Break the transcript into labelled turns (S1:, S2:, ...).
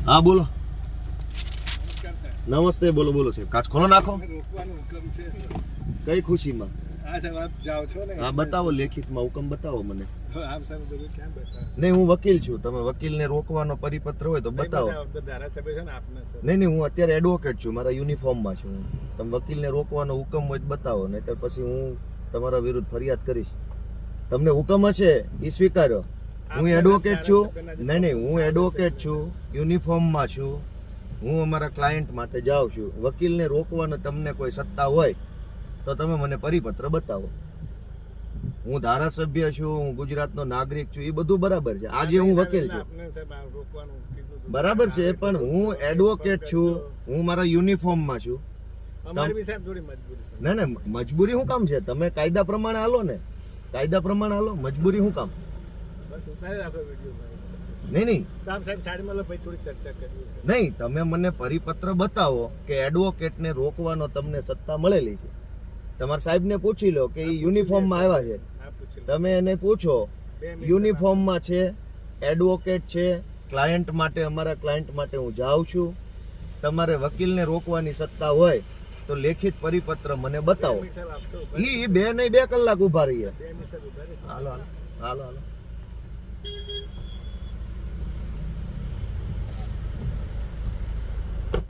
S1: હા બોલો. નમસ્તે. બોલો બોલો સાહેબ. કાચ ખોલો નાખો. કઈ ખુશીમાં? હા બતાવો, લેખિતમાં હુકમ બતાવો મને. નહીં, હું વકીલ છું. તમે વકીલને રોકવાનો પરિપત્ર હોય તો બતાવો. નહીં, હું અત્યારે એડવોકેટ છું, મારા યુનિફોર્મમાં છું. તમે વકીલને રોકવાનો હુકમ હોય તો બતાવો, નહીતર પછી હું તમારા વિરુદ્ધ ફરિયાદ કરીશ. તમને હુકમ હશે એ સ્વીકારો. હું એડવોકેટ છું. નહીં, હું એડવોકેટ છું, યુનિફોર્મમાં છું. હું અમારા ક્લાયન્ટ માટે જાઉં છું. વકીલને રોકવાનો તમને કોઈ સત્તા હોય તો તમે મને પરિપત્ર બતાવો. હું ધારાસભ્ય છું, હું ગુજરાતનો નાગરિક છું, એ બધું બરાબર છે. આજે હું વકીલ છું, બરાબર છે, પણ હું એડવોકેટ છું, હું મારા યુનિફોર્મમાં છું. ના ના, મજબૂરી શું કામ છે? તમે કાયદા પ્રમાણે હાલો ને, કાયદા પ્રમાણે હાલો. મજબૂરી શું કામ? નહીં, તમે મને પરિપત્ર બતાવો કે એડવોકેટને રોકવાનો તમને સત્તા મળેલી છે. તમારા સાહેબને પૂછી લો કે એ યુનિફોર્મમાં આવ્યા છે. તમે એને પૂછો, યુનિફોર્મમાં છે, એડવોકેટ છે, ક્લાયન્ટ માટે, અમારા ક્લાયન્ટ માટે હું જાઉં છું. તમારે વકીલને રોકવાની સત્તા હોય તો લેખિત પરિપત્ર મને બતાવો. એ 2 કલાક ઉભા રહીએ. હાલો હાલો હાલો હાલો.